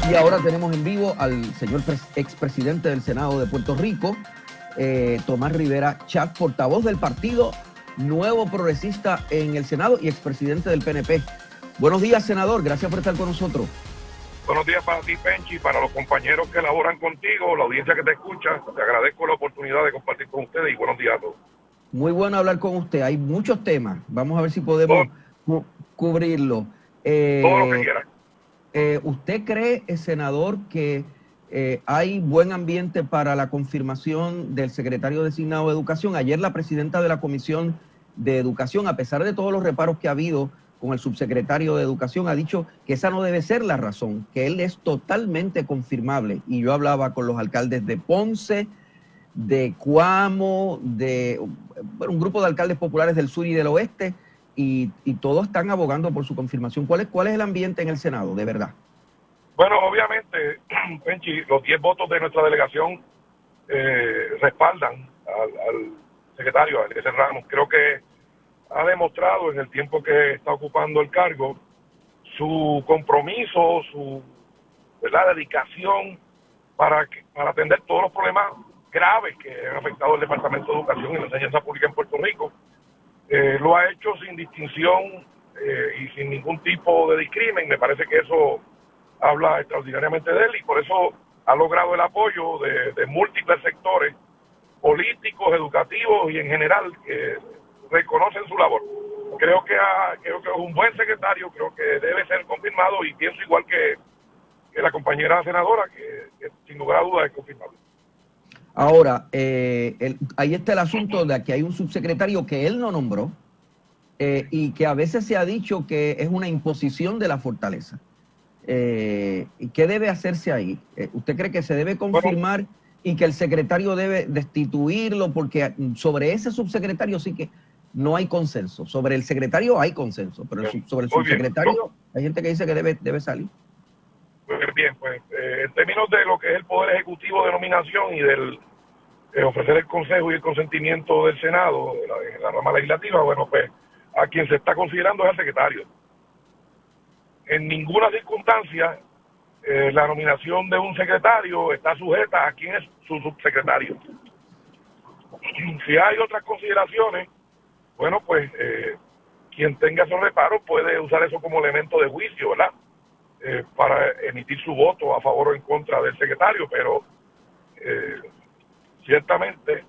Y ahora tenemos en vivo al señor expresidente del Senado de Puerto Rico, Tomás Rivera Chat, portavoz del Partido Nuevo Progresista en el Senado y expresidente del PNP. Buenos días, senador. Gracias por estar con nosotros. Buenos días para ti, Penchi, para los compañeros que laboran contigo, la audiencia que te escucha. Te agradezco la oportunidad de compartir con ustedes y buenos días a todos. Muy bueno hablar con usted. Hay muchos temas. Vamos a ver si podemos cubrirlo. Todo lo que quieras. ¿Usted cree, senador, que hay buen ambiente para la confirmación del secretario designado de Educación? Ayer la presidenta de la Comisión de Educación, a pesar de todos los reparos que ha habido con el subsecretario de Educación, ha dicho que esa no debe ser la razón, que él es totalmente confirmable. Y yo hablaba con los alcaldes de Ponce, de Cuamo, de un grupo de alcaldes populares del sur y del oeste, y todos están abogando por su confirmación. ¿Cuál es el ambiente en el Senado, de verdad? Bueno, obviamente, Penchi, los 10 votos de nuestra delegación respaldan al secretario, a Eliezer Ramos. Creo que ha demostrado en el tiempo que está ocupando el cargo su compromiso, su dedicación para atender todos los problemas graves que han afectado el Departamento de Educación y la enseñanza pública en Puerto Rico. Lo ha hecho sin distinción y sin ningún tipo de discrimen. Me parece que eso habla extraordinariamente de él y por eso ha logrado el apoyo de múltiples sectores políticos, educativos y en general que reconocen su labor. Creo que es un buen secretario, creo que debe ser confirmado y pienso igual que la compañera senadora que sin lugar a dudas es confirmable. Ahora, ahí está el asunto de que hay un subsecretario que él no nombró y que a veces se ha dicho que es una imposición de la fortaleza. ¿Qué debe hacerse ahí? ¿Usted cree que se debe confirmar y que el secretario debe destituirlo? Porque sobre ese subsecretario sí que no hay consenso. Sobre el secretario hay consenso, pero sobre el subsecretario hay gente que dice que debe salir. Pues bien, pues en términos de lo que es el Poder Ejecutivo de nominación y del ofrecer el consejo y el consentimiento del Senado, de la rama legislativa, bueno, pues a quien se está considerando es al secretario. En ninguna circunstancia la nominación de un secretario está sujeta a quien es su subsecretario. Si hay otras consideraciones, bueno, pues quien tenga esos reparos puede usar eso como elemento de juicio, ¿verdad? Para emitir su voto a favor o en contra del secretario, pero ciertamente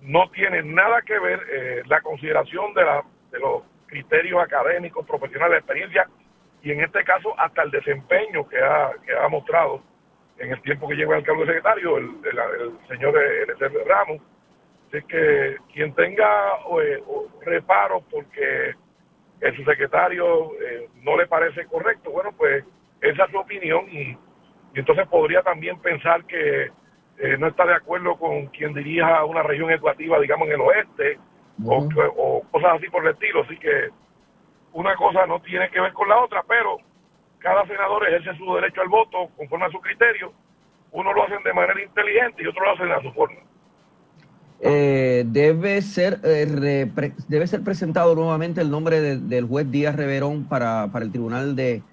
no tiene nada que ver la consideración de los criterios académicos, profesionales, de experiencia y en este caso hasta el desempeño que ha mostrado en el tiempo que lleva el cargo de secretario el señor Eliezer Ramos. Así que quien tenga reparos porque el subsecretario no le parece correcto, bueno, pues esa es su opinión y entonces podría también pensar que no está de acuerdo con quien dirija una región educativa, digamos, en el oeste, o cosas así por el estilo. Así que una cosa no tiene que ver con la otra, pero cada senador ejerce su derecho al voto conforme a su criterio. Uno lo hacen de manera inteligente y otros lo hacen a su forma. Debe ser presentado nuevamente el nombre del juez Díaz Reverón para el Tribunal de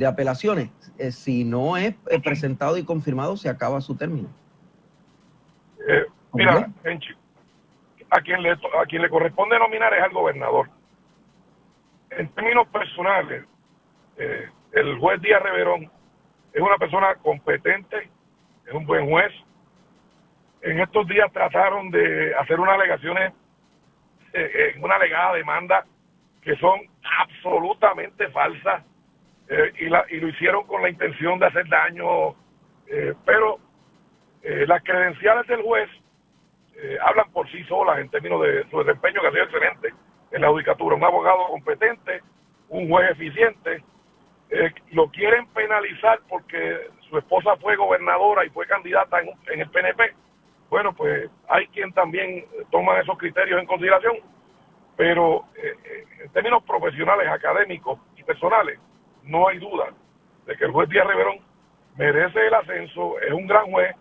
Apelaciones. Si no es presentado y confirmado, se acaba su término. Mira, Enchi, a quien le corresponde nominar es al gobernador. En términos personales, el juez Díaz Reverón es una persona competente, es un buen juez. En estos días trataron de hacer unas alegaciones, una alegada demanda que son absolutamente falsas y lo hicieron con la intención de hacer daño, pero las credenciales del juez hablan por sí solas en términos de su desempeño, que ha sido excelente en la judicatura. Un abogado competente, un juez eficiente. Lo quieren penalizar porque su esposa fue gobernadora y fue candidata en el PNP. Bueno, pues hay quien también toma esos criterios en consideración, pero en términos profesionales, académicos y personales, no hay duda de que el juez Díaz Reverón merece el ascenso, es un gran juez,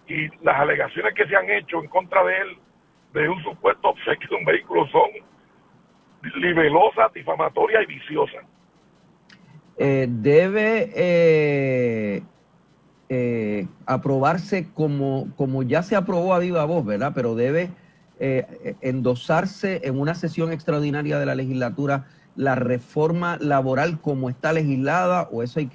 y las alegaciones que se han hecho en contra de él, de un supuesto obsequio de un vehículo, son libelosas, difamatorias y viciosas. debe aprobarse como ya se aprobó a viva voz, ¿verdad? Pero debe endosarse en una sesión extraordinaria de la legislatura la reforma laboral como está legislada, o eso hay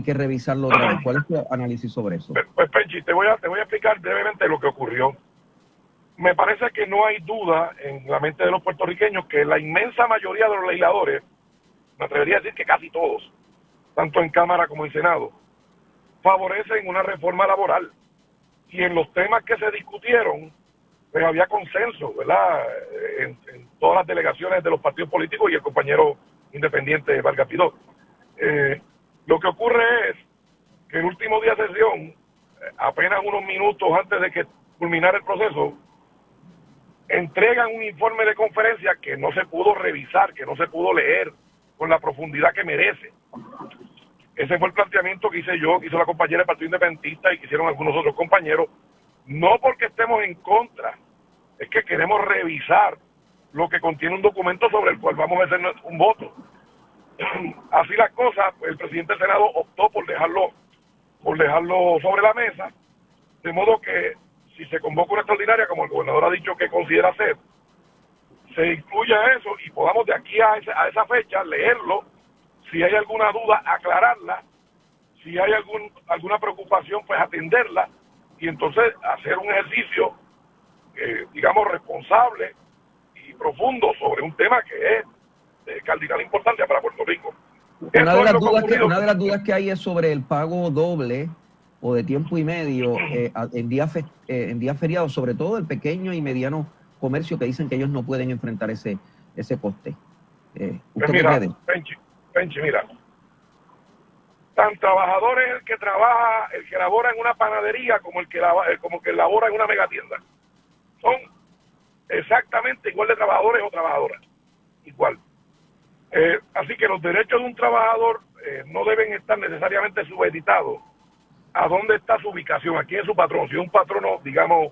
que revisarlo otra vez. ¿Cuál es tu análisis sobre eso? Pues Penchi, te voy a explicar brevemente lo que ocurrió. Me parece que no hay duda en la mente de los puertorriqueños que la inmensa mayoría de los legisladores, me atrevería a decir que casi todos, tanto en Cámara como en Senado, favorecen una reforma laboral. Y en los temas que se discutieron, pues había consenso, ¿verdad? En todas las delegaciones de los partidos políticos y el compañero independiente Vargas Pidó. Lo que ocurre es que el último día de sesión, apenas unos minutos antes de que culminara el proceso, entregan un informe de conferencia que no se pudo revisar, que no se pudo leer con la profundidad que merece. Ese fue el planteamiento que hice yo, que hizo la compañera del Partido Independentista y que hicieron algunos otros compañeros. No porque estemos en contra, es que queremos revisar lo que contiene un documento sobre el cual vamos a hacer un voto. Así las cosas, pues el presidente del Senado optó por dejarlo sobre la mesa, de modo que si se convoca una extraordinaria, como el gobernador ha dicho que considera hacer, se incluya eso y podamos de aquí a esa fecha leerlo, si hay alguna duda aclararla, si hay alguna preocupación pues atenderla, y entonces hacer un ejercicio digamos responsable y profundo sobre un tema que es de cardinal importancia para Puerto Rico. Una de las dudas que hay es sobre el pago doble o de tiempo y medio en días feriados, sobre todo el pequeño y mediano comercio, que dicen que ellos no pueden enfrentar ese coste. ¿Usted pues mira, qué cree? Penchi, mira, tan trabajador es el que labora en una panadería como el que labora en una megatienda. Son exactamente igual de trabajadores o trabajadoras, igual. Así que los derechos de un trabajador no deben estar necesariamente subeditados a dónde está su ubicación, a quién es su patrón, si es un patrono, digamos,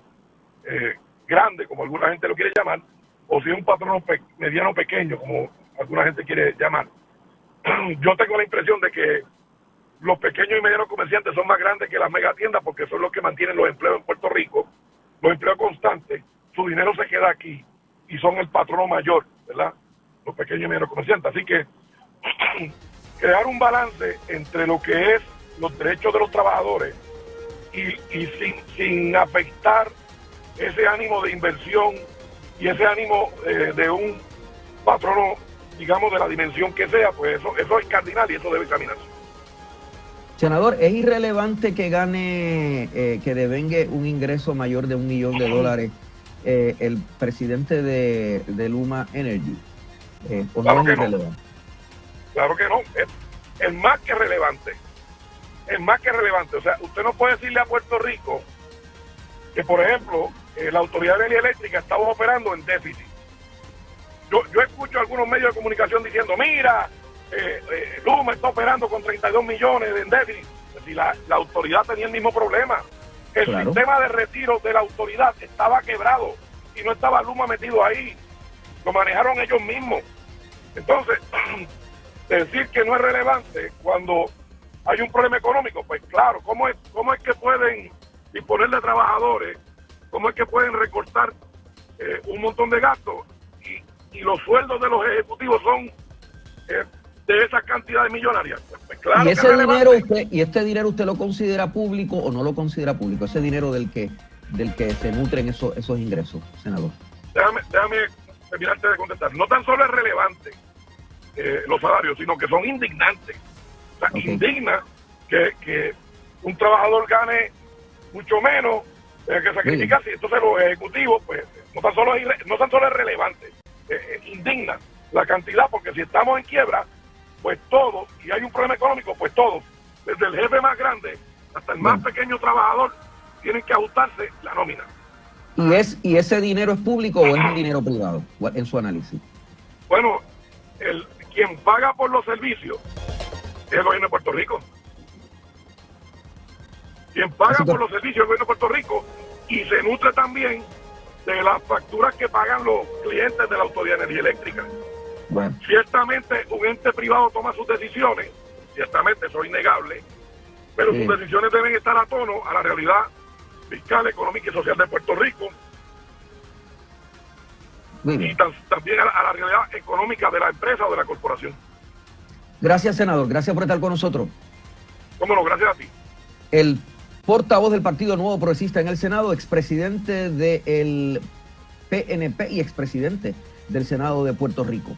grande, como alguna gente lo quiere llamar, o si es un patrono mediano pequeño, como alguna gente quiere llamar. Yo tengo la impresión de que los pequeños y medianos comerciantes son más grandes que las megatiendas porque son los que mantienen los empleos en Puerto Rico, los empleos constantes, su dinero se queda aquí y son el patrono mayor, ¿verdad? Los pequeños y medianos comerciantes. Así que crear un balance entre lo que es los derechos de los trabajadores y sin afectar ese ánimo de inversión y ese ánimo de un patrono, digamos, de la dimensión que sea, pues eso es cardinal y eso debe examinarse. Senador, ¿es irrelevante que gane, que devengue un ingreso mayor de $1 millón el presidente de Luma Energy? ¿O claro no es que irrelevante? No. Claro que no, es más que relevante. Es más que relevante. O sea, usted no puede decirle a Puerto Rico que, por ejemplo, la Autoridad de Energía Eléctrica estaba operando en déficit. Yo escucho algunos medios de comunicación diciendo, mira, Luma está operando con 32 millones en déficit. Si la autoridad tenía el mismo problema. El sistema de retiro de la autoridad estaba quebrado y no estaba Luma metido ahí. Lo manejaron ellos mismos. Entonces, decir que no es relevante cuando hay un problema económico, pues claro, ¿cómo es que pueden disponer de trabajadores? ¿Cómo es que pueden recortar un montón de gastos? Y los sueldos de los ejecutivos son de esas cantidades millonarias. Pues claro. ¿Y este dinero usted lo considera público o no lo considera público? Ese dinero del que se nutren esos ingresos, senador. Déjame terminarte de contestar. No tan solo es relevante los salarios, sino que son indignantes. O sea, indigna que un trabajador gane mucho menos, que sacrificarse. Entonces los ejecutivos, pues, no tan solo es relevante, indigna la cantidad, porque si estamos en quiebra, pues todos, y hay un problema económico, pues todos, desde el jefe más grande hasta el más pequeño trabajador, tienen que ajustarse la nómina. ¿Y ese dinero es público o es un dinero privado, en su análisis? Bueno, quien paga por los servicios es el gobierno de Puerto Rico. Quien paga por los servicios es el gobierno de Puerto Rico y se nutre también de las facturas que pagan los clientes de la Autoridad de Energía Eléctrica. Bueno. Ciertamente un ente privado toma sus decisiones ciertamente eso es innegable, pero sus decisiones deben estar a tono a la realidad fiscal, económica y social de Puerto Rico, y también a la realidad económica de la empresa o de la corporación. Gracias, senador. Gracias por estar con nosotros. Cómo no, gracias a ti. El portavoz del Partido Nuevo Progresista en el Senado, expresidente del PNP y expresidente del Senado de Puerto Rico.